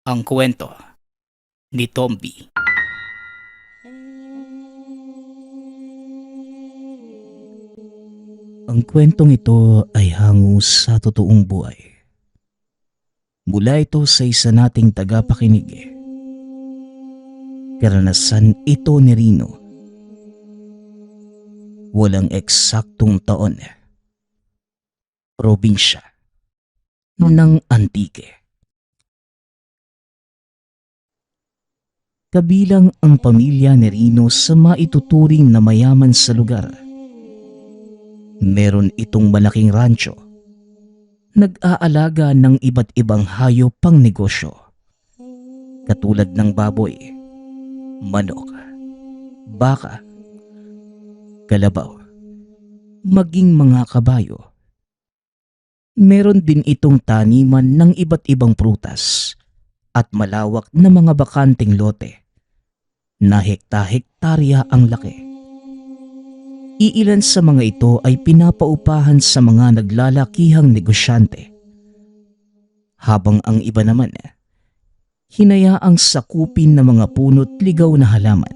Ang kwento ni Tomby. Ang kwentong ito ay hango sa totoong buhay. Mula ito sa isa nating tagapakinig. Karanasan ito ni Rino. Walang eksaktong taon. Probinsya ng Antique. Kabilang ang pamilya ni Rino sa maituturing na mayaman sa lugar. Meron itong malaking rancho. Nag-aalaga ng iba't ibang hayop pang negosyo. Katulad ng baboy, manok, baka, kalabaw, maging mga kabayo. Meron din itong taniman ng iba't ibang prutas at malawak na mga bakanteng lote na hekta-hektarya ang laki. Iilan sa mga ito ay pinapaupahan sa mga naglalakihang negosyante. Habang ang iba naman, hinayaang sakupin ng mga puno't ligaw na halaman.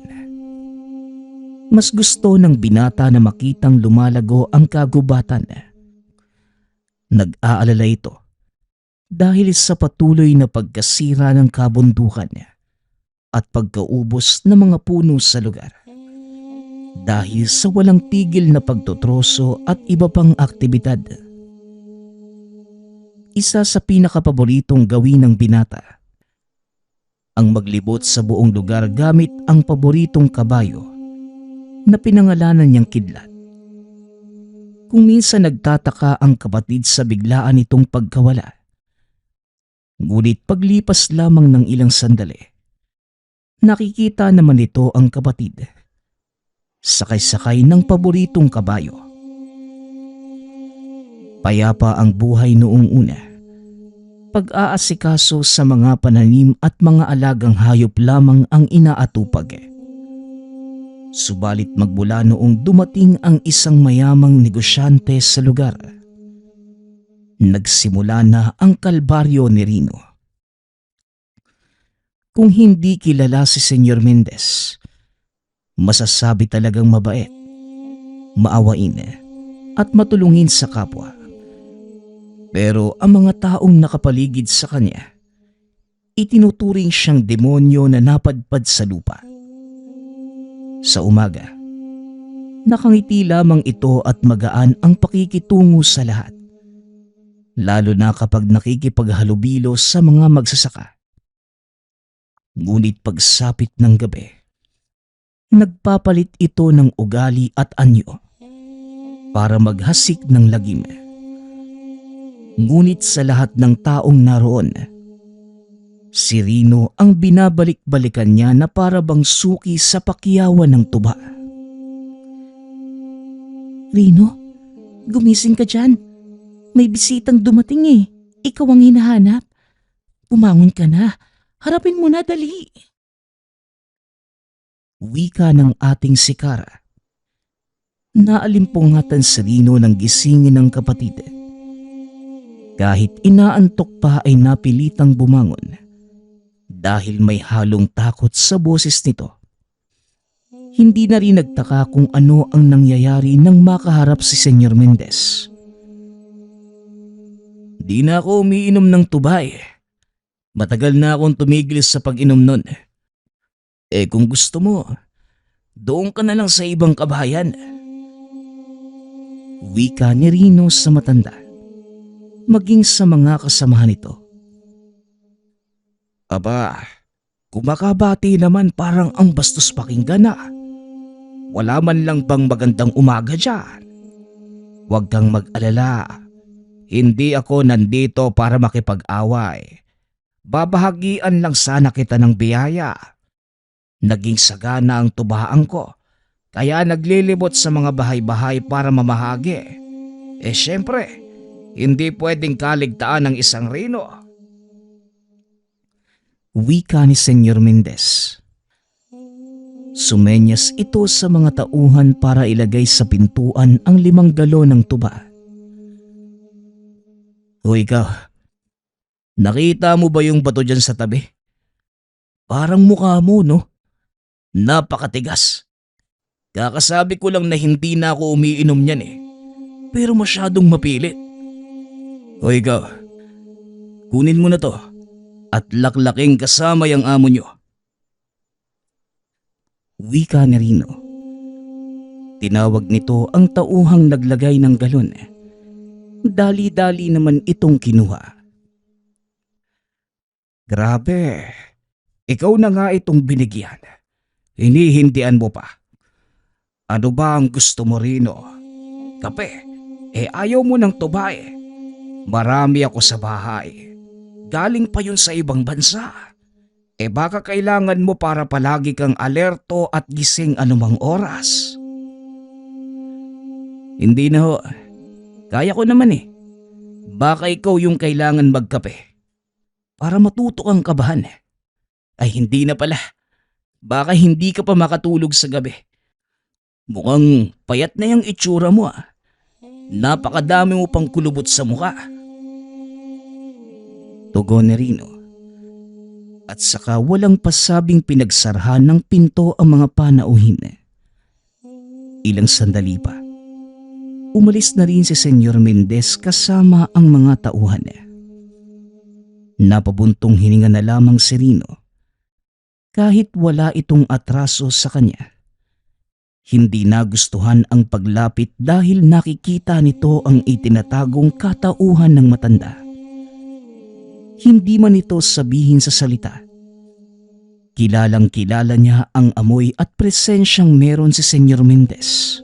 Mas gusto ng binata na makitang lumalago ang kagubatan. Nag-aalala ito dahil sa patuloy na pagkasira ng kabundukan at pagkaubos ng mga puno sa lugar. Dahil sa walang tigil na pagtotroso at iba pang aktibidad. Isa sa pinakapaboritong gawin ng binata ang maglibot sa buong lugar gamit ang paboritong kabayo na pinangalanan niyang Kidlat. Kung minsan nagtataka ang kapatid sa biglaan nitong pagkawala. Ngunit paglipas lamang ng ilang sandali, nakikita naman ito ang kapatid. Sakay-sakay ng paboritong kabayo. Payapa ang buhay noong una. Pag-aasikaso sa mga pananim at mga alagang hayop lamang ang inaatupag. Subalit magmula noong dumating ang isang mayamang negosyante sa lugar, nagsimula na ang kalbaryo ni Rino. Kung hindi kilala si Senyor Mendez, masasabi talagang mabait, maawain at matulungin sa kapwa. Pero ang mga taong nakapaligid sa kanya, itinuturing siyang demonyo na napadpad sa lupa. Sa umaga, nakangiti lamang ito at magaan ang pakikitungo sa lahat. Lalo na kapag nakikipaghalubilo sa mga magsasaka. Ngunit pagsapit ng gabi, nagpapalit ito ng ugali at anyo para maghasik ng lagim. Ngunit sa lahat ng taong naroon, si Rino ang binabalik-balikan niya na para bang suki sa pakyawan ng tuba. Rino, gumising ka dyan. May bisitang dumating eh. Ikaw ang hinahanap. Bumangon ka na. Harapin mo na, dali. Wika ng ating si Kara. Naalimpungatan si Rino ng gisingin ng kapatid. Kahit inaantok pa ay napilitang bumangon dahil may halong takot sa boses nito. Hindi na rin nagtaka kung ano ang nangyayari nang makaharap si Senyor Mendez. Di na ako umiinom ng tubay. Matagal na akong tumigil sa pag-inom nun. Kung gusto mo, doon ka na lang sa ibang kabahayan. Wika ni Rino sa matanda, maging sa mga kasamahan nito. Aba, kumakabati naman parang ang bastos pakinggan na. Wala man lang bang magandang umaga dyan? Huwag kang mag-alala. Hindi ako nandito para makipag-away. Babahagian lang sana kita ng biyaya. Naging sagana ang tubahan ko, kaya naglilibot sa mga bahay-bahay para mamahagi. Syempre, hindi pwedeng kaligtaan ng isang Rino. Wika ni Senyor Mendez. Sumenyas ito sa mga tauhan para ilagay sa pintuan ang 5 galon ng tuba. O ikaw, nakita mo ba yung bato dyan sa tabi? Parang mukha mo, no? Napakatigas. Kakasabi ko lang na hindi na ako umiinom niyan eh. Pero masyadong mapilit. O ikaw, kunin mo na to at laklaking kasama yung amo nyo. Wika ni Rino. Tinawag nito ang tauhang naglagay ng galon. Dali-dali naman itong kinuha. Grabe, ikaw na nga itong binigyan. Hinihindian mo pa. Ano ba ang gusto mo, Rino? Kape? Ayaw mo ng tuba eh. Marami ako sa bahay. Galing pa yun sa ibang bansa. Baka kailangan mo para palagi kang alerto at gising anumang oras. Hindi na ho. Kaya ko naman eh. Baka ikaw yung kailangan magkape. Para matuto kang kabahan. Ay hindi na pala. Baka hindi ka pa makatulog sa gabi. Mukhang payat na yung itsura mo ah. Napakadami mo pang kulubot sa mukha. Tugon ni Rino. At saka walang pasabing pinagsarhan ng pinto ang mga panauhin. Ilang sandali pa. Umalis na rin si Senyor Mendez kasama ang mga tauhan. Napabuntong hininga na lamang si Rino. Kahit wala itong atraso sa kanya. Hindi nagustuhan ang paglapit dahil nakikita nito ang itinatagong katauhan ng matanda. Hindi man ito sabihin sa salita. Kilalang kilala niya ang amoy at presensyang meron si Senyor Mendez.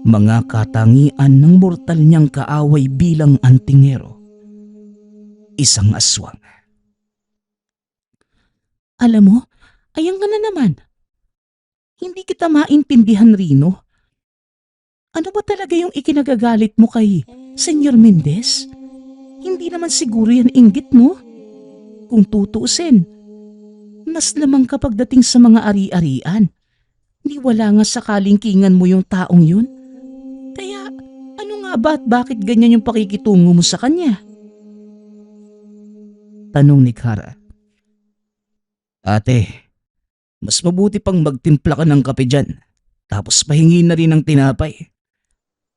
Mga katangian ng mortal niyang kaaway bilang antingero. Isang aswang. Alam mo, ayan ka na naman. Hindi kita maintindihan, Rino. Ano ba talaga yung ikinagagalit mo kay Senyor Mendez? Hindi naman siguro yan inggit mo. Kung tutuusin, mas lamang kapag dating sa mga ari-arian. Ni wala nga sa kalingkingan mo yung taong yun. Kaya ano nga ba at bakit ganyan yung pakikitungo mo sa kanya? Tanong ni Kara. Ate, mas mabuti pang magtimpla ka ng kape dyan. Tapos pahingi na rin ng tinapay.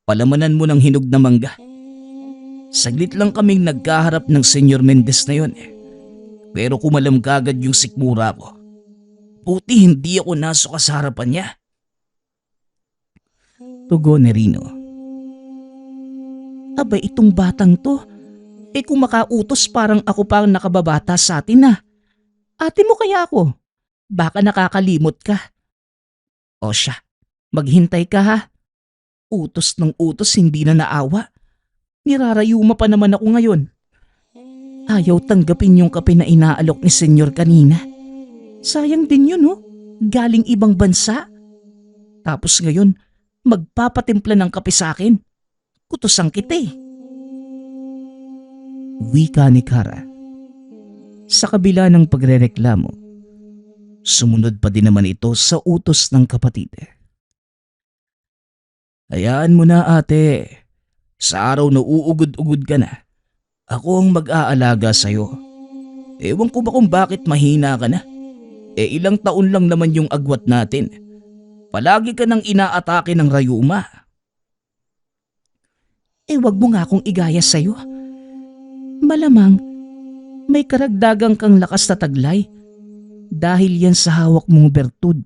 Palamanan mo ng hinog na mangga. Saglit lang kaming nagkaharap ng Senyor Mendez na yun. Pero kumalam kagad yung sikmura ko. Buti hindi ako nasuka sa harapan niya. Tugon ni Rino. Aba itong batang to. Kung makautos parang ako pa ang nakababata sa atin na. Ate mo kaya ako? Baka nakakalimot ka. O siya, maghintay ka ha. Utos ng utos hindi na naawa. Nirarayuma pa naman ako ngayon. Ayaw tanggapin yung kape na inaalok ni Senyor kanina. Sayang din yun Galing ibang bansa. Tapos ngayon, magpapatimpla ng kape sa akin. Kutosan kita eh. Wika ni Kara. Sa kabila ng pagrereklamo, sumunod pa din naman ito sa utos ng kapatid. Hayaan mo na ate. Sa araw na uugod-ugod ka na, ako ang mag-aalaga sa'yo. Ewan ko ba kung bakit mahina ka na? Ilang taon lang naman yung agwat natin. Palagi ka nang inaatake ng rayuma. Wag mo nga akong igaya sa'yo. Malamang, may karagdagang kang lakas na taglay. Dahil yan sa hawak mong bertud.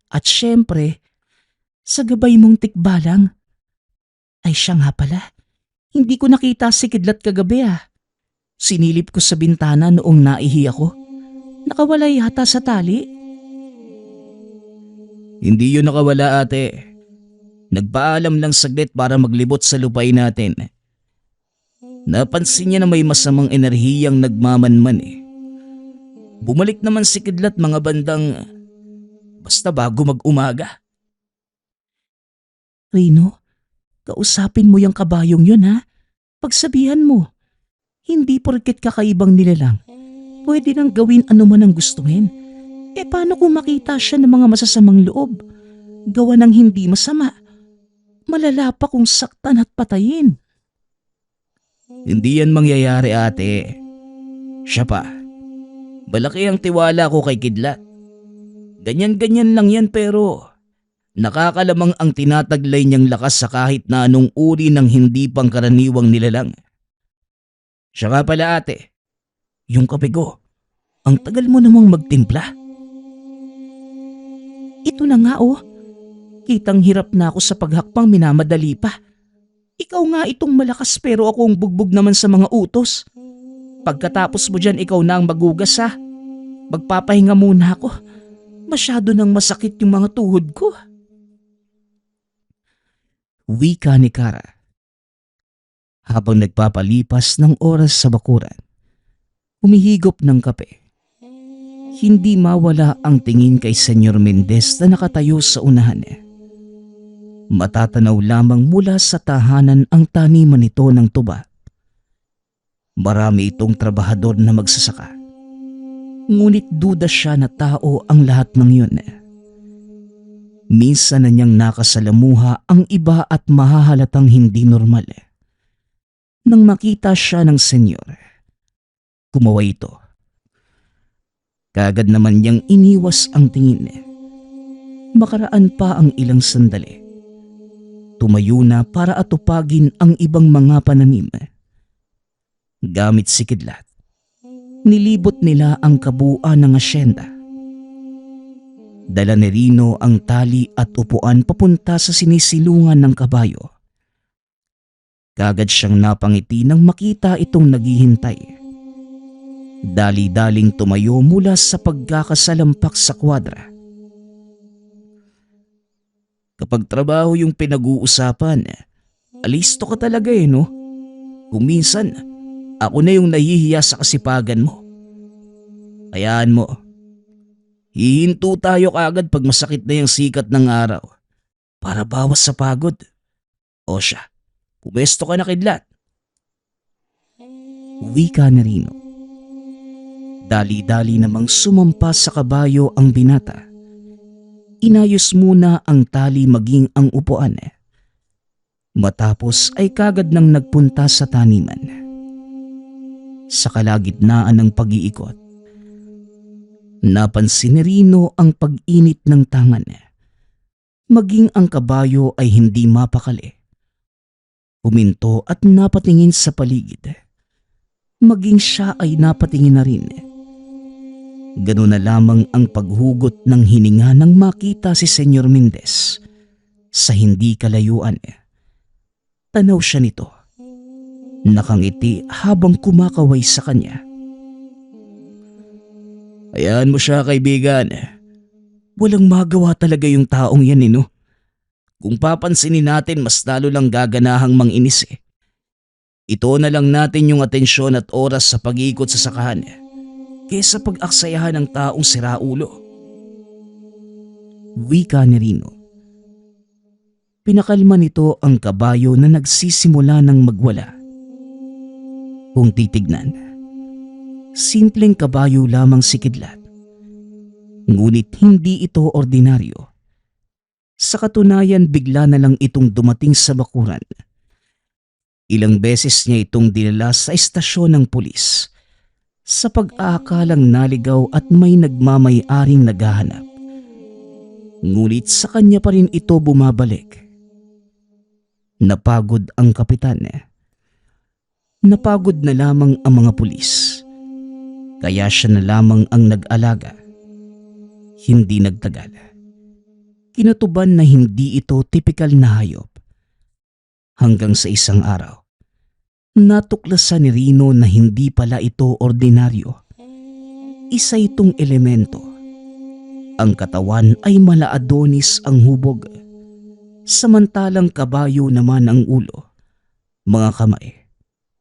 At syempre, sa gabay mong tikbalang. Ay siya nga pala, hindi ko nakita si Kidlat kagabi Sinilip ko sa bintana noong naihi ako. Nakawala yata sa tali. Hindi yun nakawala ate. Nagpaalam lang saglit para maglibot sa lupay natin. Napansin niya na may masamang enerhiyang nagmamanman Bumalik naman si Kidlat mga bandang basta bago mag-umaga. Rino, kausapin mo yung kabayong yun Pagsabihan mo, hindi porket kakaibang nilalang, pwede nang gawin ano man ang gustuhin. Paano kung makita siya ng mga masasamang loob? Gawa ng hindi masama. Malala pa kung saktan at patayin. Hindi yan mangyayari ate. Siya pa, Malaki ang tiwala ko kay Kidlat. Ganyan-ganyan lang yan pero nakakalamang ang tinataglay niyang lakas sa kahit na anong uri ng hindi pangkaraniwang nilalang. Siya nga pala ate, yung kape ko, ang tagal mo namang magtimpla. Ito na nga oh. Kitang hirap na ako sa paghakbang, minamadali pa. Ikaw nga itong malakas pero akong bugbog naman sa mga utos. Pagkatapos mo dyan, ikaw na ang magugas ha. Magpapahinga muna ako. Masyado nang masakit yung mga tuhod ko. Wika ni Kara. Habang nagpapalipas ng oras sa bakuran, humihigop ng kape. Hindi mawala ang tingin kay Senyor Mendez na nakatayo sa unahan. Matatanaw lamang mula sa tahanan ang taniman nito ng tuba. Marami itong trabahador na magsasaka. Ngunit duda siya na tao ang lahat ng yun. Minsan na niyang nakasalamuha ang iba at mahahalatang hindi normal. Nang makita siya ng senyor, kumaway ito. Kaagad naman niyang iniwas ang tingin. Makaraan pa ang ilang sandali. Tumayo na para atupagin ang ibang mga pananim. Gamit si Kidlat, nilibot nila ang kabuuan ng asyenda. Dala ni Rino ang tali at upuan papunta sa sinisilungan ng kabayo. Kaagad siyang napangiti nang makita itong naghihintay. Dali-daling tumayo mula sa pagkakasalampak sa kwadra. Kapag trabaho yung pinag-uusapan, alisto ka talaga no? Kung minsan, ako na yung nahihiya sa kasipagan mo. Hayaan mo. Hihinto tayo kaagad pag masakit na yung sikat ng araw para bawas sa pagod. O siya, pumesto ka na Kidlat. Wika na Rino. Dali-dali namang sumampas sa kabayo ang binata. Inayos muna ang tali maging ang upuan. Matapos ay kagad nang nagpunta sa taniman. Sa kalagitnaan ng pag-iikot, napansin ni Rino ang pag-init ng tangan. Maging ang kabayo ay hindi mapakali. Huminto at napatingin sa paligid. Maging siya ay napatingin na rin. Ganun na lamang ang paghugot ng hininga nang makita si Senyor Mendez sa hindi kalayuan. Tanaw siya nito. Nakangiti habang kumakaway sa kanya. Hayaan mo siya kaibigan. Walang magawa talaga yung taong yan no? Kung papansinin natin mas lalo lang gaganahang manginis Ito na lang natin yung atensyon at oras sa pag-iikot sa sakahan kesa pag-aksayahan ng taong siraulo. Wika ni Rino. Pinakalma nito ang kabayo na nagsisimula ng magwala. Kung titignan, simpleng kabayo lamang si Kidlat. Ngunit hindi ito ordinaryo. Sa katunayan bigla na lang itong dumating sa bakuran. Ilang beses niya itong dinala sa istasyon ng pulis sa pag-aakalang naligaw at may nagmamay-aring naghahanap. Ngunit sa kanya pa rin ito bumabalik. Napagod ang kapitan. Napagod na lamang ang mga pulis. Kaya siya na lamang ang nag-alaga. Hindi nagtagal. Kinutuban na hindi ito tipikal na hayop. Hanggang sa isang araw, natuklasan ni Rino na hindi pala ito ordinaryo. Isa itong elemento. Ang katawan ay mala-Adonis ang hubog, samantalang kabayo naman ang ulo, mga kamay,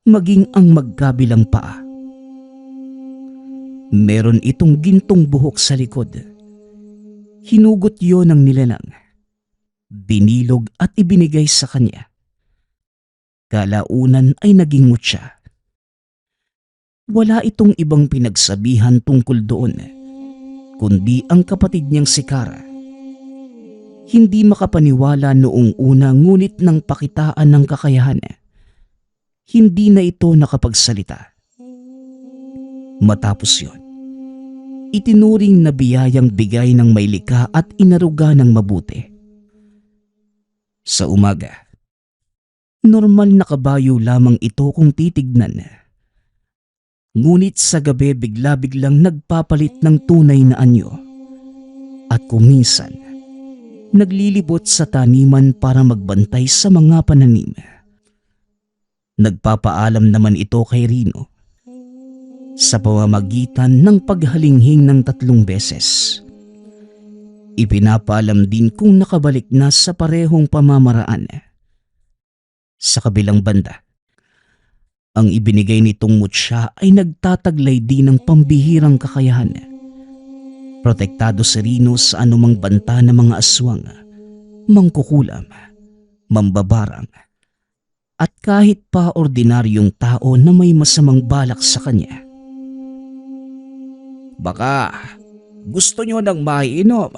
maging ang magkabilang paa. Meron itong gintong buhok sa likod. Hinugot yon ng nilalang. Binilog at ibinigay sa kanya. Kalaunan ay naging mutya. Wala itong ibang pinagsabihan tungkol doon, kundi ang kapatid niyang si Kara. Hindi makapaniwala noong una ngunit nang pakitaan ng kakayahan, hindi na ito nakapagsalita. Matapos yon, itinuring na biyayang bigay ng may likha at inaruga ng mabuti. Sa umaga, normal na kabayo lamang ito kung titignan. Ngunit sa gabi bigla-biglang nagpapalit ng tunay na anyo at kuminsan naglilibot sa taniman para magbantay sa mga pananim. Nagpapaalam naman ito kay Rino sa pamamagitan ng paghalinghing ng 3 beses. Ipinapaalam din kung nakabalik na sa parehong pamamaraan. Sa kabilang banda, ang ibinigay nitong mutya ay nagtataglay din ng pambihirang kakayahan. Protektado si Rino sa anumang banta ng mga aswang, mangkukulam, mambabarang, at kahit pa ordinaryong tao na may masamang balak sa kanya. Baka gusto nyo ng maiinom.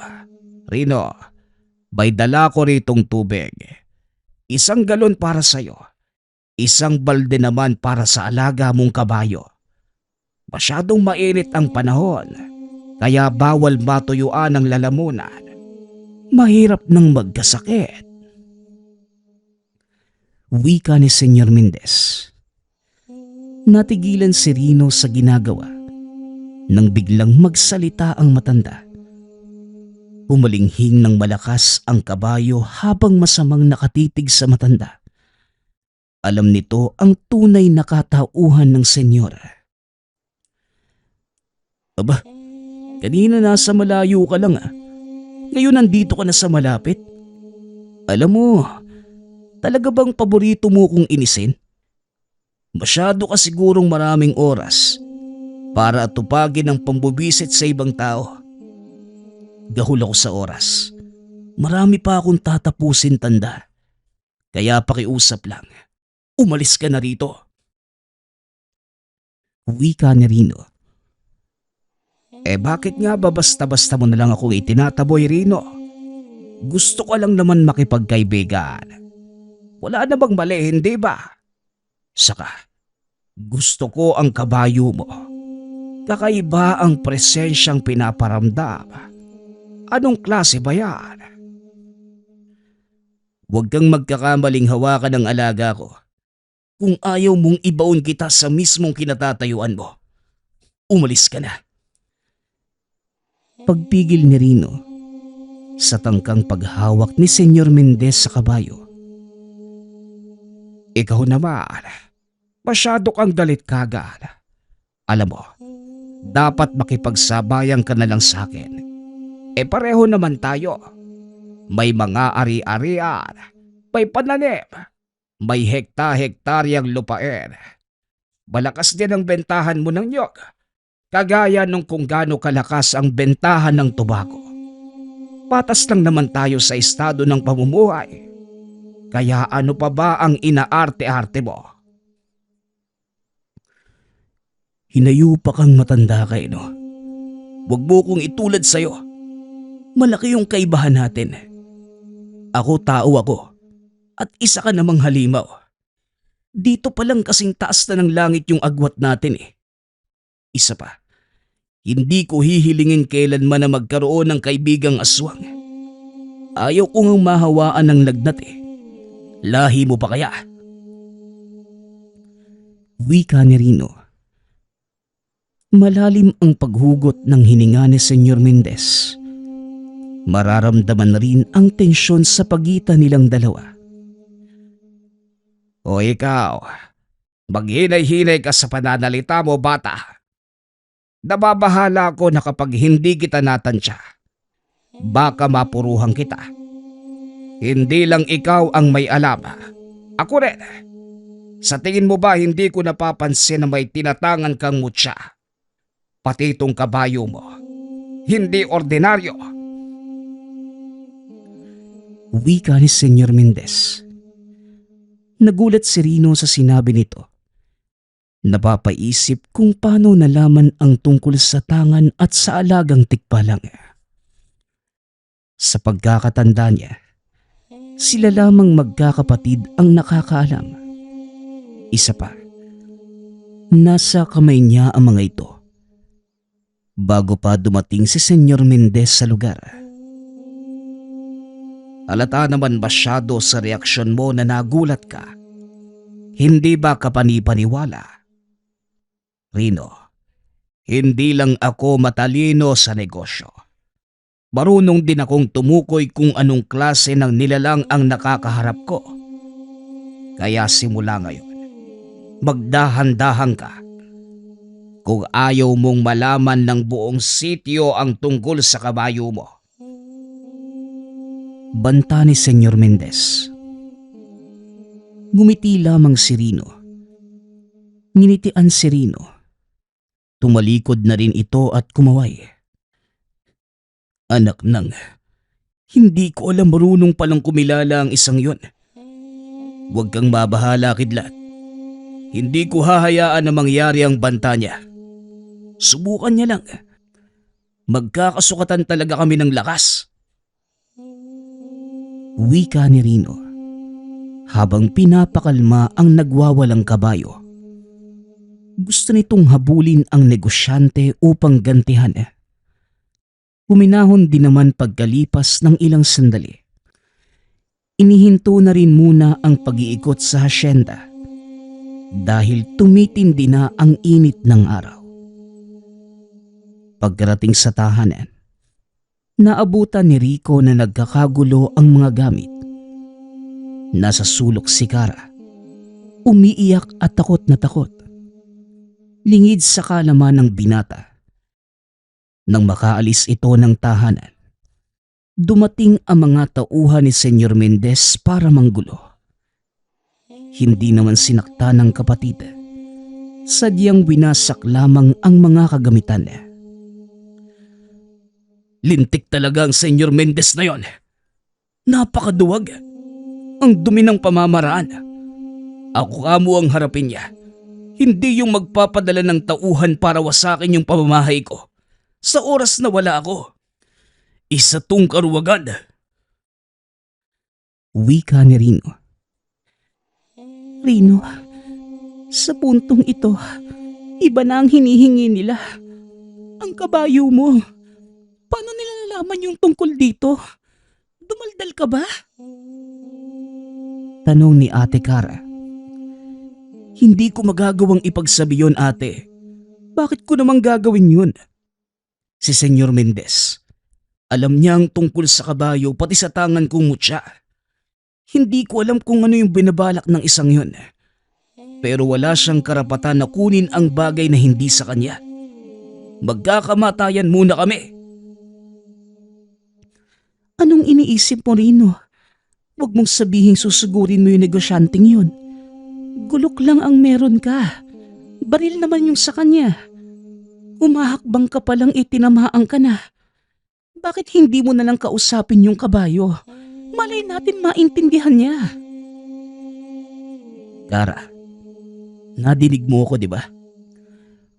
Rino, may dala ko ritong tubig. 1 galon para sa'yo. 1 balde naman para sa alaga mong kabayo. Masyadong mainit ang panahon, kaya bawal matuyuan ang lalamunan. Mahirap nang magkasakit. Wika ni Senyor Mendez. Natigilan si Rino sa ginagawa nang biglang magsalita ang matanda. Humalinghing ng malakas ang kabayo habang masamang nakatitig sa matanda. Alam nito ang tunay na katauhan ng senyora. Aba, kanina nasa malayo ka lang Ngayon nandito ka na sa malapit. Alam mo, talaga bang paborito mo kong inisin? Masyado ka sigurong maraming oras para tupagin ang pambubisit sa ibang tao. Gahul ako sa oras. Marami pa akong tatapusin, tanda. Kaya pakiusap lang. Umalis ka na rito. Wika ni Rino. Bakit nga ba basta-basta mo na lang akong itinataboy, Rino? Gusto ko lang naman makipagkaibigan. Wala na bang mali, hindi ba? Saka, gusto ko ang kabayo mo. Kakaiba ang presensyang pinaparamdam. Anong klase ba yan? Huwag kang magkakamaling hawakan ng alaga ko. Kung ayaw mong ibaon kita sa mismong kinatatayuan mo, umalis ka na. Pagpigil ni Rino sa tangkang paghawak ni Senyor Mendez sa kabayo. Ikaw naman, masyado kang galit kagad. Alam mo, dapat makipagsabayan ka na lang sa akin. Pareho naman tayo. May mga ari-arian, may pananim, may hekta-hektaryang lupain. Malakas din ang bentahan mo ng niyog, kagaya nung kung gaano kalakas ang bentahan ng tobacco. Patas lang naman tayo sa estado ng pamumuhay. Kaya ano pa ba ang inaarte-arte mo? Hinayo pa kang matanda kay no. Huwag mo kong itulad sa'yo. Malaki yung kaibahan natin. Ako tao ako at isa ka namang halimaw. Dito pa lang kasing taas na ng langit yung agwat natin Isa pa, hindi ko hihilingin kailanman na magkaroon ng kaibigang aswang. Ayaw ko ngang mahawaan ng lagnat Lahi mo pa kaya? Wika ni Rino. Malalim ang paghugot ng hininga ni Senyor Mendez. Mararamdaman rin ang tensyon sa pagitan nilang dalawa. O ikaw, maghinay-hinay ka sa pananalita mo, bata. Nababahala ako na kapag hindi kita natansya, baka mapuruhan kita. Hindi lang ikaw ang may alam. Ako rin. Sa tingin mo ba hindi ko napapansin na may tinatangan kang mutya? Pati itong kabayo mo. Hindi ordinaryo. Wika ni Senyor Mendez. Nagulat si Rino sa sinabi nito. Napapaisip kung paano nalaman ang tungkol sa tangan at sa alagang tikbalang. Sa pagkakatanda niya, sila lamang magkakapatid ang nakakaalam. Isa pa, nasa kamay niya ang mga ito. bago pa dumating si Senyor Mendez sa lugar. Halata naman masyado sa reaksyon mo na nagulat ka. Hindi ba ka panipaniwala? Rino, hindi lang ako matalino sa negosyo. Marunong din akong tumukoy kung anong klase ng nilalang ang nakakaharap ko. Kaya simula ngayon, magdahan-dahan ka. Kung ayaw mong malaman ng buong sityo ang tungkol sa kabayo mo. Banta ni Senyor Mendez. Ngumiti lamang si Rino. Nginitian si Rino. Tumalikod na rin ito at kumaway. Anak nang, hindi ko alam marunong palang kumilala ang isang yon. Huwag kang mabahala, kidlat. Hindi ko hahayaan na mangyari ang banta niya. Subukan niya lang. Magkakasukatan talaga kami ng lakas. Wika ni Rino habang pinapakalma ang nagwawalang kabayo. Gusto nitong habulin ang negosyante upang gantihan. Huminahon din naman pagkalipas ng ilang sandali. Inihinto na rin muna ang pag-iikot sa hasyenda dahil tumitindi na ang init ng araw. Pagkarating sa tahanan, naabutan ni Rico na nagkakagulo ang mga gamit. Nasa sulok si Kara, umiiyak at takot na takot. Lingid sa kalaman ng binata. Nang makaalis ito ng tahanan, dumating ang mga tauhan ni Senyor Mendez para manggulo. Hindi naman sinakta ng kapatid. Sadyang winasak lamang ang mga kagamitan. Lintik talaga ang Senyor Mendez na yon. Napakaduwag. Ang dumi ng pamamaraan. Ako kamo ang harapin niya. Hindi yung magpapadala ng tauhan para wasakin yung pamamahay ko. Sa oras na wala ako. Isa tong karuwagan. Wika ni Rino. Rino, sa puntong ito, iba na ang hinihingi nila. Ang kabayo mo. Paano nila nalaman yung tungkol dito? Dumaldal ka ba? Tanong ni Ate Kara. Hindi ko magagawang ipagsabi yun, ate. Bakit ko namang gagawin yun? Si Senyor Mendez, alam niya ang tungkol sa kabayo pati sa tangan kong mutya. Hindi ko alam kung ano yung binabalak ng isang yun. Pero wala siyang karapatan na kunin ang bagay na hindi sa kanya. Magkakamatayan muna kami. Anong iniisip mo, Rino? Huwag mong sabihing susugurin mo yung negosyanteng yun. Gulok lang ang meron ka. Baril naman yung sa kanya. Humahakbang ka palang itinamaan ka na. Bakit hindi mo na lang kausapin yung kabayo? Malay natin maintindihan niya. Kara, nadinig mo ako, di ba?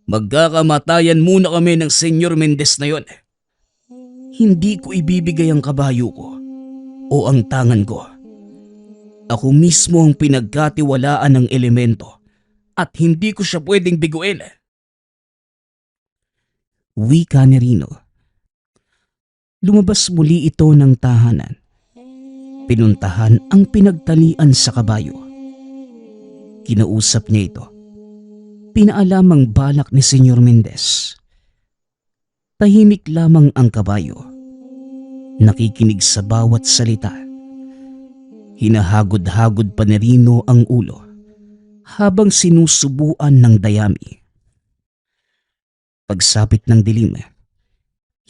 Magkakamatayan muna kami ng Senyor Mendez na yon. Hindi ko ibibigay ang kabayo ko o ang tangan ko. Ako mismo ang pinagkatiwalaan ng elemento at hindi ko siya pwedeng biguin. Wika ni Rino. Lumabas muli ito ng tahanan. Pinuntahan ang pinagtalian sa kabayo. Kinausap niya ito. Pinaalam ang balak ni Senyor Mendez. Tahimik lamang ang kabayo. Nakikinig sa bawat salita. Hinahagod-hagod pa ni Rino ang ulo habang sinusubuan ng dayami. Pagsapit ng dilim,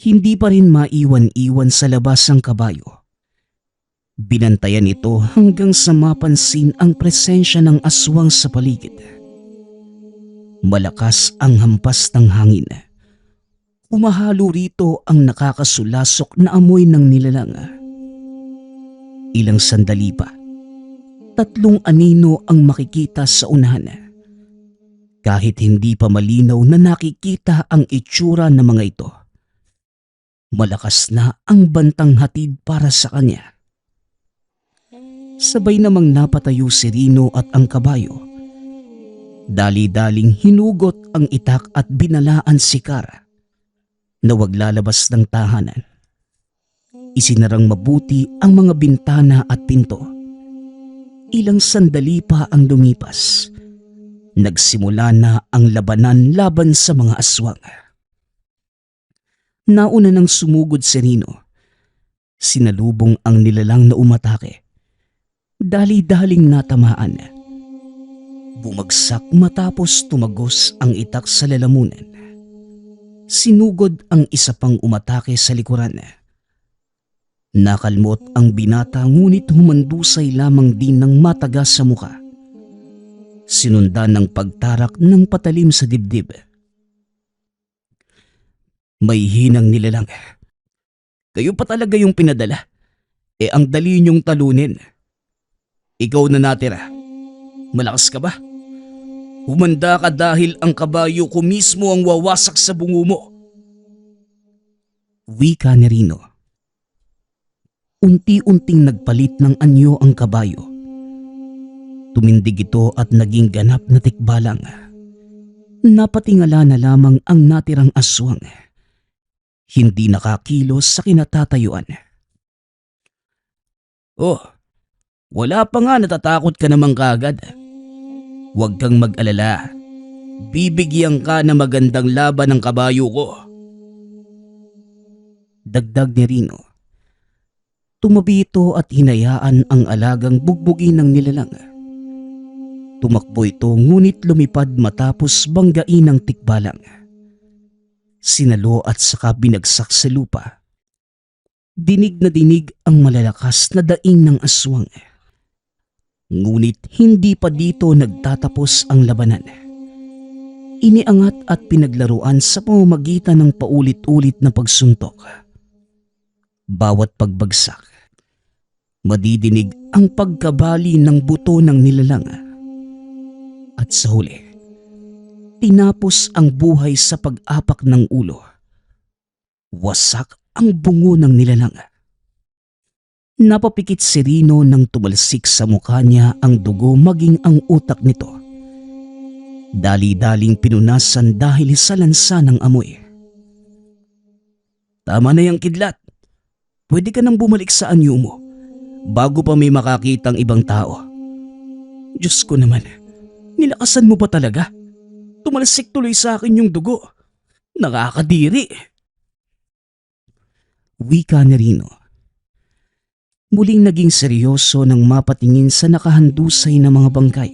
hindi pa rin maiwan-iwan sa labas ang kabayo. Binantayan ito hanggang sa mapansin ang presensya ng aswang sa paligid. Malakas ang hampas ng hangin. Umahalo rito ang nakakasulasok na amoy ng nilalang. Ilang sandali pa, 3 anino ang makikita sa unahan. Kahit hindi pa malinaw na nakikita ang itsura ng mga ito, malakas na ang bantang hatid para sa kanya. Sabay namang napatayo si Rino at ang kabayo. Dali-daling hinugot ang itak at binalaan si Kara. na wag lalabas ng tahanan. Isinarang mabuti ang mga bintana at pinto. Ilang sandali pa ang lumipas. Nagsimula na ang labanan laban sa mga aswang. Nauna nang sumugod si Rino. Sinalubong ang nilalang na umatake. Dali-daling natamaan. Bumagsak matapos tumagos ang itak sa lalamunan. Sinugod ang isa pang umatake sa likuran. Nakalmot ang binata ngunit humandusay lamang din ng matagas sa muka. Sinundan ng pagtarak ng patalim sa dibdib. May hinang nilalang. Kayo pa talaga yung pinadala. Ang dali niyong talunin. Ikaw na natira. Malakas ka ba? Humanda ka dahil ang kabayo ko mismo ang wawasak sa bungo mo. Wika ni Rino. Unti-unting nagpalit ng anyo ang kabayo. Tumindig ito at naging ganap na tikbalang. Napatingala na lamang ang natirang aswang. Hindi nakakilos sa kinatatayuan. Oh, wala pa nga, natatakot ka naman kaagad. Huwag kang mag-alala. Bibigyan ka na magandang laban ng kabayo ko. Dagdag ni Rino. Tumabi ito at hinayaan ang alagang bugbugin ng nilalang. Tumakbo ito ngunit lumipad matapos banggain ng tikbalang. Sinalo at saka binagsak sa lupa. Dinig na dinig ang malalakas na daing ng aswang. Ngunit hindi pa dito nagtatapos ang labanan. Iniangat at pinaglaruan sa pamamagitan ng paulit-ulit na pagsuntok. Bawat pagbagsak, madidinig ang pagkabali ng buto ng nilalang. At sa huli, tinapos ang buhay sa pag-apak ng ulo. Wasak ang bungo ng nilalang. Napapikit si Rino nang tumalsik sa mukha niya ang dugo maging ang utak nito. Dali-daling pinunasan dahil sa lansa ng amoy. Tama na yang kidlat. Pwede ka nang bumalik sa anyo mo bago pa may makakitang ibang tao. Diyos ko naman, nilakasan mo pa talaga. Tumalsik tuloy sa akin yung dugo. Nakakadiri. Wika ni Rino. Muling naging seryoso nang mapatingin sa nakahandusay na mga bangkay.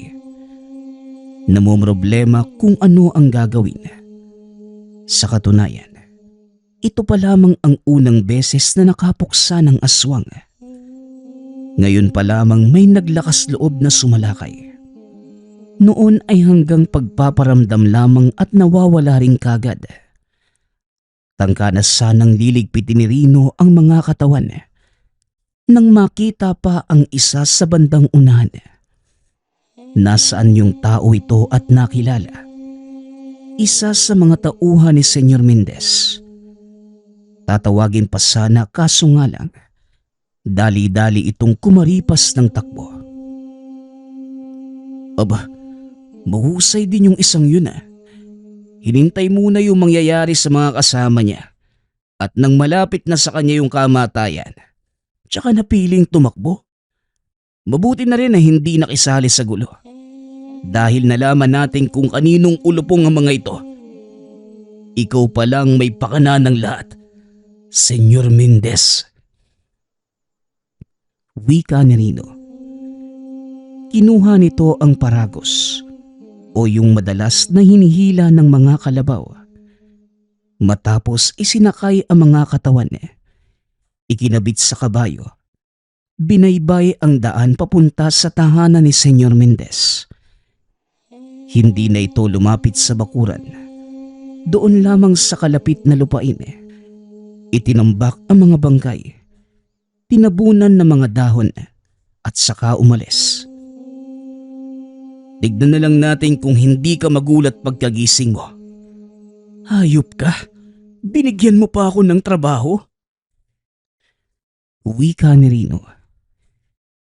Namomroblema kung ano ang gagawin. Sa katunayan, ito pa lamang ang unang beses na nakapuksa ng aswang. Ngayon pa lamang may naglakas loob na sumalakay. Noon ay hanggang pagpaparamdam lamang at nawawala ring kagad. Tangka na sanang liligpitin ni Rino ang mga katawan. Nang makita pa ang isa sa bandang unahan. Nasaan yung tao ito at nakilala? Isa sa mga tauhan ni Senyor Mendez. Tatawagin pa sana kaso nga lang, dali-dali itong kumaripas ng takbo. Aba, mahusay din yung isang yun . Hinintay muna yung mangyayari sa mga kasama niya at nang malapit na sa kanya yung kamatayan, tsaka napiling tumakbo. Mabuti na rin na hindi nakisali sa gulo. Dahil nalaman natin kung kaninong ulupong ang mga ito. Ikaw pa lang may pakana ng lahat, Senyor Mendez. Wika ni Rino. Kinuha nito ang paragos o yung madalas na hinihila ng mga kalabaw. Matapos isinakay ang mga katawan, ikinabit sa kabayo. Binaybay ang daan papunta sa tahanan ni Senyor Mendez. Hindi na ito lumapit sa bakuran. Doon lamang sa kalapit na lupain, itinambak ang mga bangkay, tinabunan ng mga dahon at saka umalis. Tignan na lang natin kung hindi ka magulat pagkagising mo. Hayop ka, binigyan mo pa ako ng trabaho. Wika ni Rino.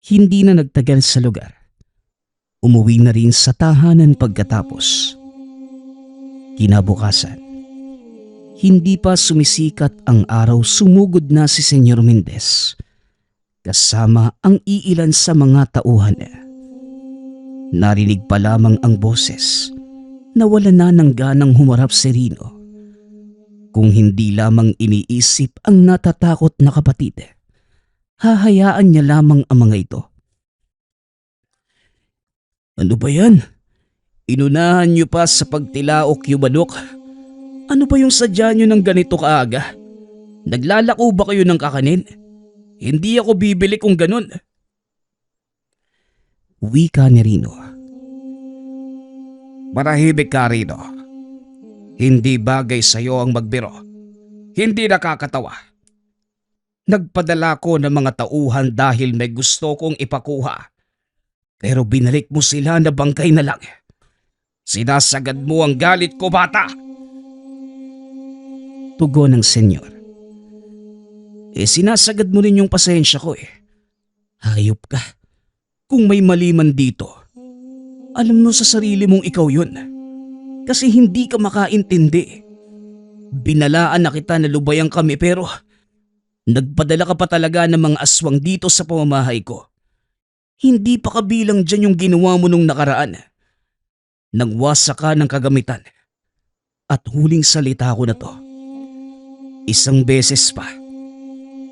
Hindi na nagtagal sa lugar. Umuwi na rin sa tahanan pagkatapos. Kinabukasan, Hindi pa sumisikat ang araw, sumugod na si Senyor Mendez kasama ang iilan sa mga tauhan. Narinig pa lamang ang boses, nawala na ng ganang humarap si Rino. Kung hindi lamang iniisip ang natatakot na kapatid, hahayaan niya lamang ang mga ito. Ano ba yan? Inunahan niyo pa sa pagtilaok yung manok. Ano ba yung sadya niyo ng ganito kaaga? Naglalako ba kayo ng kakanin? Hindi ako bibili kung ganun. Wika ni Rino. Marahibig ka, Rino. Hindi bagay sa'yo ang magbiro. Hindi nakakatawa. Nagpadala ko ng mga tauhan dahil may gusto kong ipakuha. Pero binalik mo sila na bangkay na lang. Sinasagad mo ang galit ko, bata! Tugon ng senyor. Sinasagad mo rin yung pasensya ko eh. Hayop ka. Kung may mali man dito, alam mo sa sarili mong ikaw yun. Kasi hindi ka makaintindi. Binalaan na kita na lubayan kami pero nagpadala ka pa talaga ng mga aswang dito sa pamamahay ko. Hindi pa kabilang dyan yung ginawa mo nung nakaraan. Nagwasa ka ng kagamitan. At huling salita ko na to. Isang beses pa.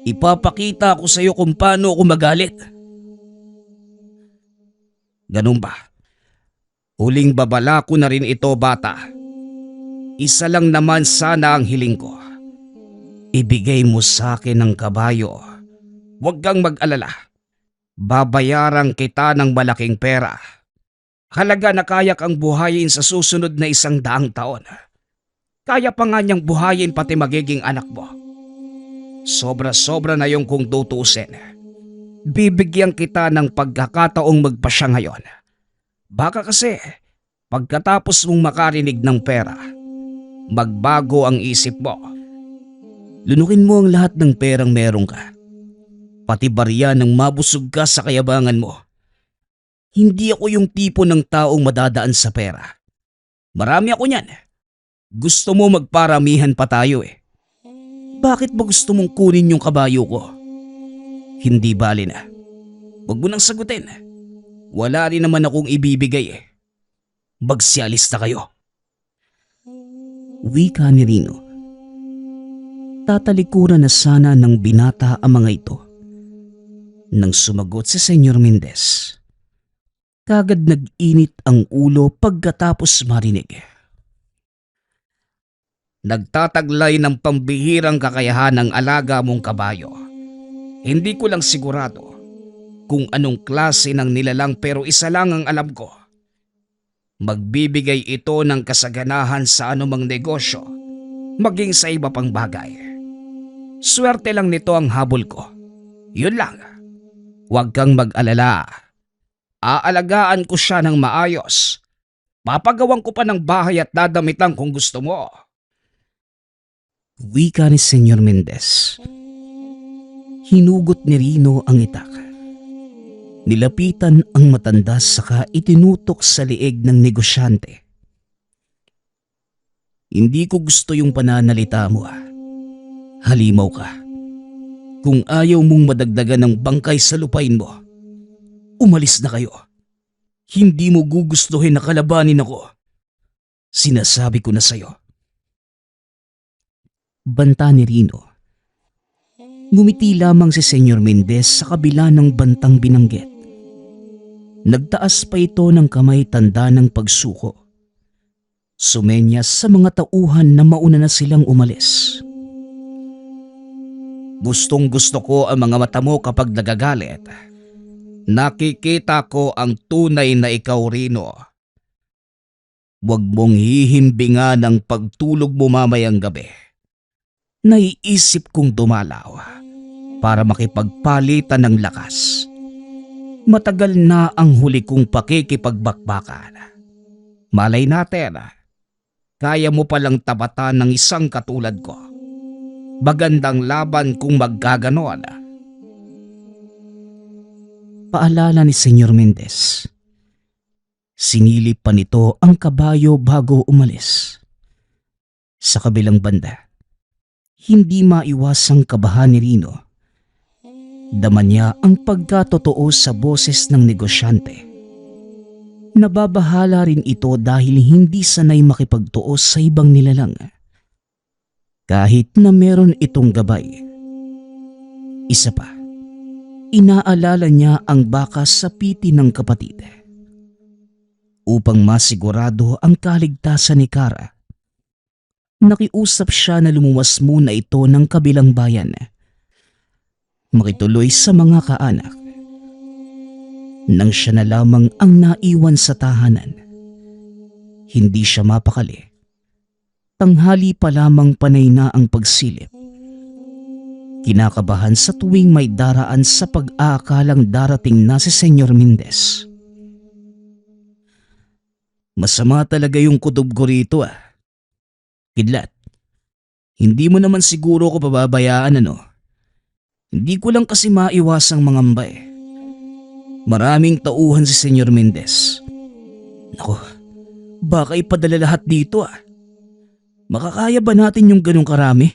Ipapakita ko sa iyo kung paano ako magalit. Ganun ba? Huling babala ko na rin ito, bata. Isa lang naman sana ang hiling ko. Ibigay mo sa akin ang kabayo. Huwag kang mag-alala. Babayaran kita ng malaking pera. Halaga na kaya kang buhayin sa susunod na 100 taon. Kaya pa nga niyang buhayin pati magiging anak mo. Sobra-sobra na yung kung tutusin. Bibigyan kita ng pagkakataong magpasya ngayon. Baka kasi pagkatapos mong makarinig ng pera, magbago ang isip mo. Lunukin mo ang lahat ng perang meron ka. Pati barya ng mabusog ka sa kayabangan mo. Hindi ako yung tipo ng taong madadaan sa pera. Marami ako niyan. Gusto mo magparamihan pa tayo eh. Bakit ba gusto mong kunin yung kabayo ko? Hindi bali na. Huwag mo nang sagutin. Wala rin naman akong ibibigay eh. Magsialis na kayo. Wika ni Rino. Tatalikuran na sana ng binata ang mga ito. Nang sumagot si Senyor Mendez, kagad nag-init ang ulo pagkatapos marinig. Nagtataglay ng pambihirang kakayahan ng alaga mong kabayo. Hindi ko lang sigurado kung anong klase ng nilalang pero isa lang ang alam ko. Magbibigay ito ng kasaganahan sa anumang negosyo, maging sa iba pang bagay. Swerte lang nito ang habol ko. Yun lang. Huwag kang mag-alala. Aalagaan ko siya ng maayos. Papagawan ko pa ng bahay at dadamitan kung gusto mo. Wika ni Senyor Mendez. Hinugot ni Rino ang itak. Nilapitan ang matanda saka itinutok sa liig ng negosyante. Hindi ko gusto yung pananalita mo. Halimaw ka. Kung ayaw mong madagdagan ng bangkay sa lupain mo, umalis na kayo. Hindi mo gugustuhin na kalabanin ako. Sinasabi ko na sa'yo. Banta ni Rino. Ngumiti lamang si Senyor Mendez sa kabila ng bantang binanggit. Nagtaas pa ito ng kamay tanda ng pagsuko. Sumenyas sa mga tauhan na mauna na silang umalis. Gustong gusto ko ang mga mata mo kapag nagagalit. Nakikita ko ang tunay na ikaw, Rino. Huwag mong hihimbingan ang pagtulog mo mamayang gabi. Naiisip kong dumalaw para makipagpalitan ng lakas. Matagal na ang huli kong pakikipagbakbakan. Malay natin, kaya mo palang tabatan ng isang katulad ko. Magandang laban kung maggaganon. Paalala ni Senyor Mendez. Sinilip pa nito ang kabayo bago umalis. Sa kabilang banda, Hindi maiwasang kabahan ni Rino. Dama niya ang pagkatotoo sa boses ng negosyante. Nababahala rin ito dahil hindi sanay makipagtuos sa ibang nilalang. Kahit na meron itong gabay. Isa pa, inaalala niya ang baka sa piti ng kapatid. Upang masigurado ang kaligtasan ni Kara, nakiusap siya na lumuwas muna ito ng kabilang bayan. Makituloy sa mga kaanak. Nang siya na lamang ang naiwan sa tahanan, hindi siya mapakali. Tanghali pa lamang panay na ang pagsilip. Kinakabahan sa tuwing may daraan sa pag-aakalang darating na si Senyor Mendez. Masama talaga yung kutob ko rito Kidlat, hindi mo naman siguro ko pababayaan ano? Hindi ko lang kasi maiwasang mangamba Maraming tauhan si Senyor Mendez. Naku, baka ipadala lahat dito Makakaya ba natin yung ganong karami?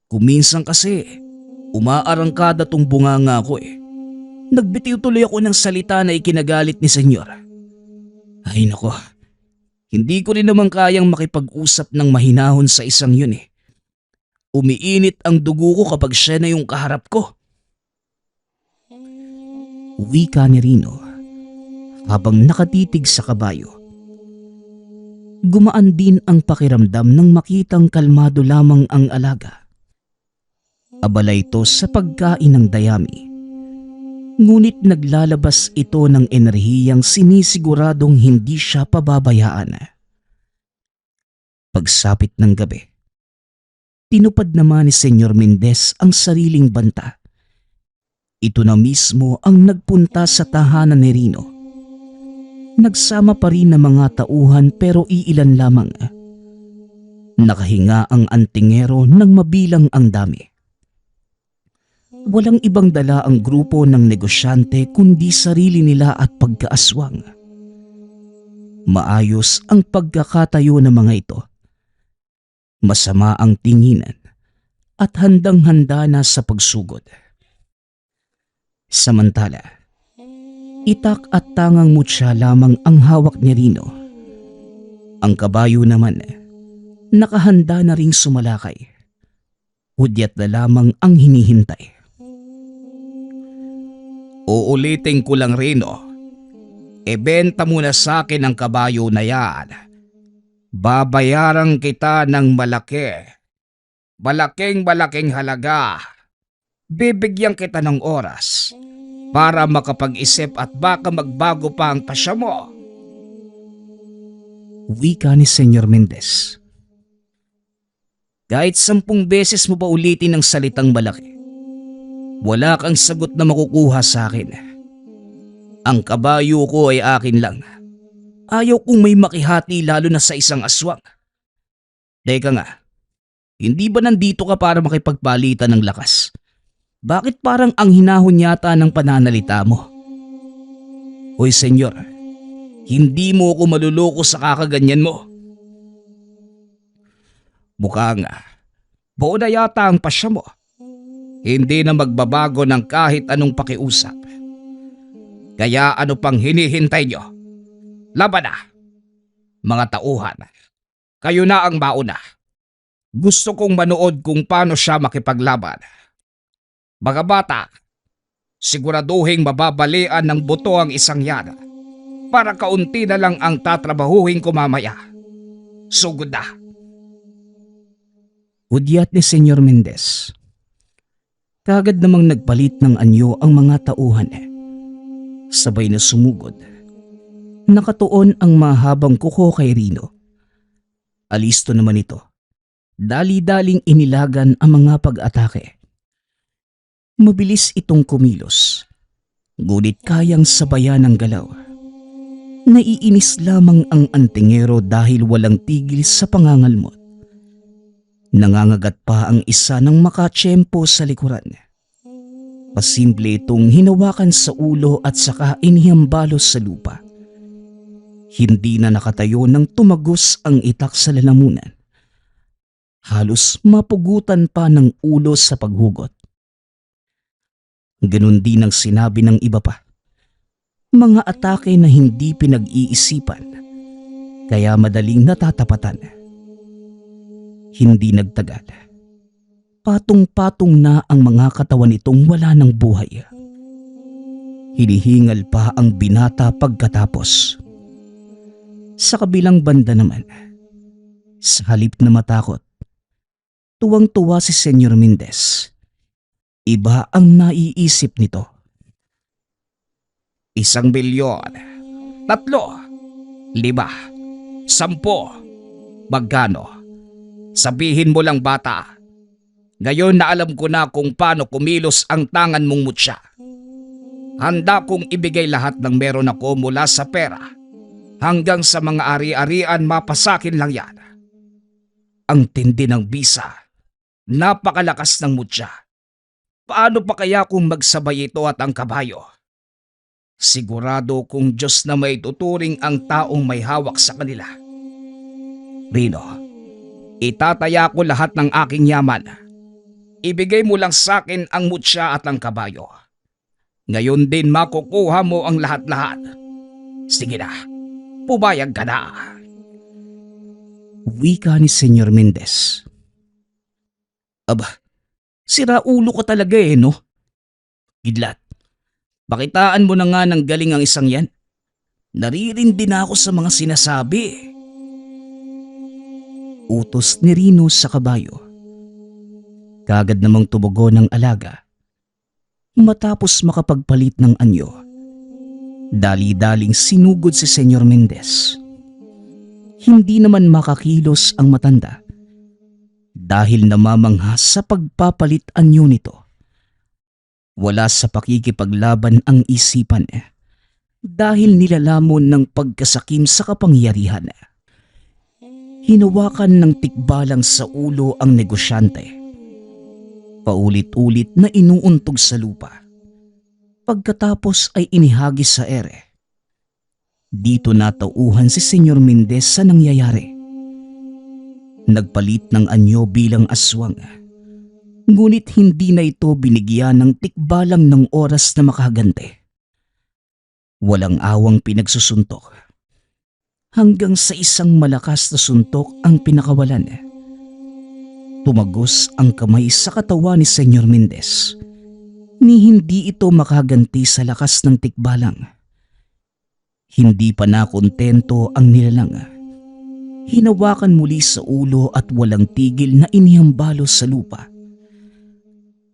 Kuminsan kasi, umaarangkada tong bunganga ko Nagbitiw tuloy ako ng salita na ikinagalit ni Senyor. Ay nako, hindi ko rin naman kayang makipag-usap ng mahinahon sa isang yun Umiinit ang dugo ko kapag siya na yung kaharap ko. Wika ni Rino habang nakatitig sa kabayo. Gumaan din ang pakiramdam nang makitang kalmado lamang ang alaga. Abala ito sa pagkain ng dayami. Ngunit naglalabas ito ng enerhiyang sinisiguradong hindi siya pababayaan. Pagsapit ng gabi, tinupad naman ni Senyor Mendez ang sariling banta. Ito na mismo ang nagpunta sa tahanan ni Rino. Nagsama pa rin ng mga tauhan pero iilan lamang. Nakahinga ang antingero nang mabilang ang dami. Walang ibang dala ang grupo ng negosyante kundi sarili nila at pagkaaswang. Maayos ang pagkakatayo ng mga ito. Masama ang tinginan at handang-handa na sa pagsugod. Samantala, itak at tangang mutya lamang ang hawak ni Rino. Ang kabayo naman, nakahanda na ring sumalakay. Hudyat na lamang ang hinihintay. Uulitin ko lang Rino, ibenta mo na sa akin ang kabayo na yan. Babayaran kita ng malaki. Malaking halaga. Bibigyan kita ng oras para makapag-isip at baka magbago pa ang pasya mo. Wika ni Senyor Mendez. Kahit 10 beses mo pa ulitin ang salitang malaki, wala kang sagot na makukuha sa akin. Ang kabayo ko ay akin lang. Ayaw kong may makihati lalo na sa isang aswang. Teka nga, hindi ba nandito ka para makipagpalitan ng lakas? Bakit parang ang hinahon yata ng pananalita mo? Hoy senyor, hindi mo ako maluloko sa kakaganyan mo. Mukha nga, buo na yata ang pasya mo. Hindi na magbabago ng kahit anong pakiusap. Kaya ano pang hinihintay nyo? Laban na! Mga tauhan, kayo na ang mauna. Gusto kong manood kung paano siya makipaglaban. Mga bata, siguraduhin mababalian ng buto ang isang yan para kaunti na lang ang tatrabahuhin ko mamaya. Sugod na. Hudyat ni Senyor Mendez. Kagad namang nagpalit ng anyo ang mga tauhan. Sabay na sumugod. Nakatuon ang mahabang kuko kay Rino. Alisto naman ito. Dali-daling inilagan ang mga pag-atake. Mabilis itong kumilos. Ngunit kayang sabayan ng galaw. Naiinis lamang ang antingero dahil walang tigil sa pangangalmot. Nangangagat pa ang isa ng makatsyempo sa likuran. Pasimple itong hinawakan sa ulo at saka inihambalos sa lupa. Hindi na nakatayo nang tumagos ang itak sa lalamunan. Halos mapugutan pa ng ulo sa paghugot. Ganun din ang sinabi ng iba pa. Mga atake na hindi pinag-iisipan, kaya madaling natatapatan. Hindi nagtagal. Patong-patong na ang mga katawan nitong wala ng buhay. Hinihingal pa ang binata pagkatapos. Sa kabilang banda naman, sa halip na matakot, tuwang-tuwa si Senyor Mendez. Iba ang naiisip nito. 1 milyon, 3, 5, 10. Magkano? Sabihin mo lang bata. Ngayon na alam ko na kung paano kumilos ang tangan mong mutya. Handa kong ibigay lahat ng meron ako mula sa pera hanggang sa mga ari-arian, mapasakin lang yan. Ang tindi ng bisa. Napakalakas ng mutya. Paano pa kaya kung magsabay ito at ang kabayo? Sigurado kung Diyos na may tuturing ang taong may hawak sa kanila. Rino, itataya ko lahat ng aking yaman. Ibigay mo lang sa akin ang mutya at ang kabayo. Ngayon din makukuha mo ang lahat-lahat. Sige na, pumayag ka na. Wika ni Senyor Mendez. Aba, sira ulo ko talaga no? Gidlat, pakitaan mo na nga ng galing ang isang yan. Naririndi na ako sa mga sinasabi. Utos ni Rino sa kabayo. Kagad namang tumugon ng alaga. Matapos makapagpalit ng anyo, dali-daling sinugod si Senyor Mendez. Hindi naman makakilos ang matanda dahil namamangha sa pagpapalit anyo nito. Wala sa pakikipaglaban ang isipan dahil nilalamon ng pagkasakim sa kapangyarihan. Hinawakan ng tikbalang sa ulo ang negosyante. Paulit-ulit na inuuntog sa lupa. Pagkatapos ay inihagis sa ere. Dito natauhan si Senyor Mendez sa nangyayari. Nagpalit ng anyo bilang aswang. Ngunit hindi na ito binigyan ng tikbalang ng oras na makagante. Walang awang pinagsusuntok. Hanggang sa isang malakas na suntok ang pinakawalan. Tumagos ang kamay sa katawan ni Senyor Mendez. Ni hindi ito makaganti sa lakas ng tikbalang. Hindi pa nakontento ang nilalang. Hinawakan muli sa ulo at walang tigil na inihambalo sa lupa.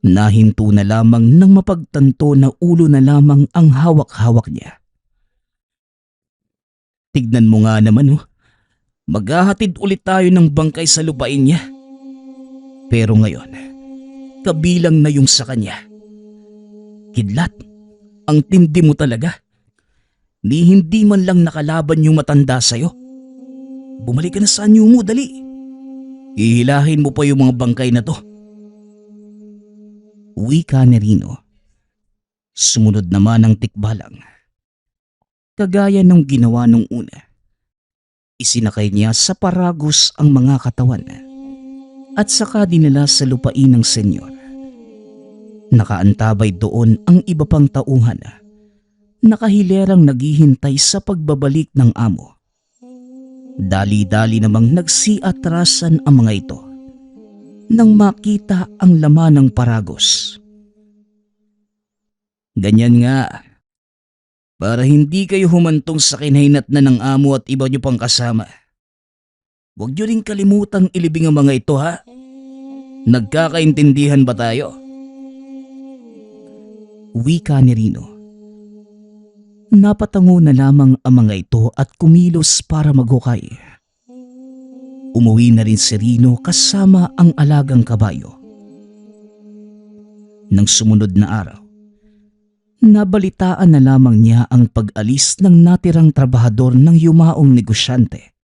Nahinto na lamang nang mapagtanto na ulo na lamang ang hawak-hawak niya. Tignan mo nga naman maghahatid ulit tayo ng bangkay sa lupain niya. Pero ngayon, kabilang na yung sa kanya. Kidlat, ang tindi mo talaga. Ni hindi man lang nakalaban yung matanda sa'yo. Bumalik ka na sa anyo mo, dali. Ihilahin mo pa yung mga bangkay na to. Wika ni Rino. Sumunod naman ang tikbalang. Kagaya nung ginawa nung una. Isinakay niya sa paragos ang mga katawan at saka dinala sa lupain ng senyor. Nakaantabay doon ang iba pang tauhan. Nakahilerang naghihintay sa pagbabalik ng amo. Dali-dali namang nagsiatrasan ang mga ito nang makita ang laman ng paragos. Ganyan nga, para hindi kayo humantong sa kinahinat na ng amo at iba nyo pang kasama. Huwag nyo rin kalimutang ilibing ang mga ito ha. Nagkakaintindihan ba tayo? Wika ni Rino. Napatango na lamang ang mga ito at kumilos para maghukay. Umuwi na rin si Rino kasama ang alagang kabayo. Nang sumunod na araw, nabalitaan na lamang niya ang pag-alis ng natirang trabahador ng yumaong negosyante.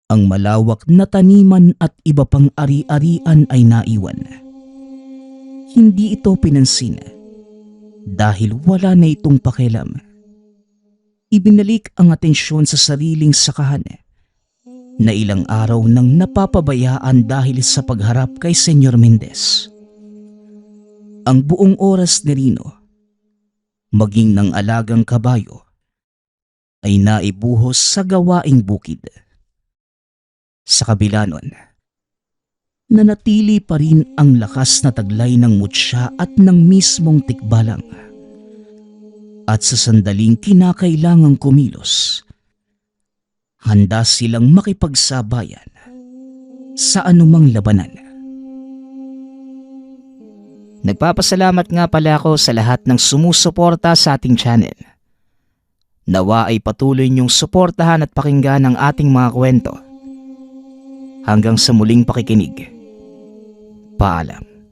Ang malawak na taniman at iba pang ari-arian ay naiwan. Hindi ito pinansin dahil wala na itong pakialam. Ibinalik ang atensyon sa sariling sakahan na ilang araw nang napapabayaan dahil sa pagharap kay Senyor Mendez. Ang buong oras ni Rino, maging ng alagang kabayo, ay naibuhos sa gawaing bukid. Sa kabila nun, nanatili pa rin ang lakas na taglay ng mutya at ng mismong tikbalang. At sa sandaling kinakailangang kumilos, handa silang makipagsabayan sa anumang labanan. Nagpapasalamat nga pala ako sa lahat ng sumusuporta sa ating channel. Nawa ay patuloy niyong suportahan at pakinggan ang ating mga kwento. Hanggang sa muling pakikinig. Paalam.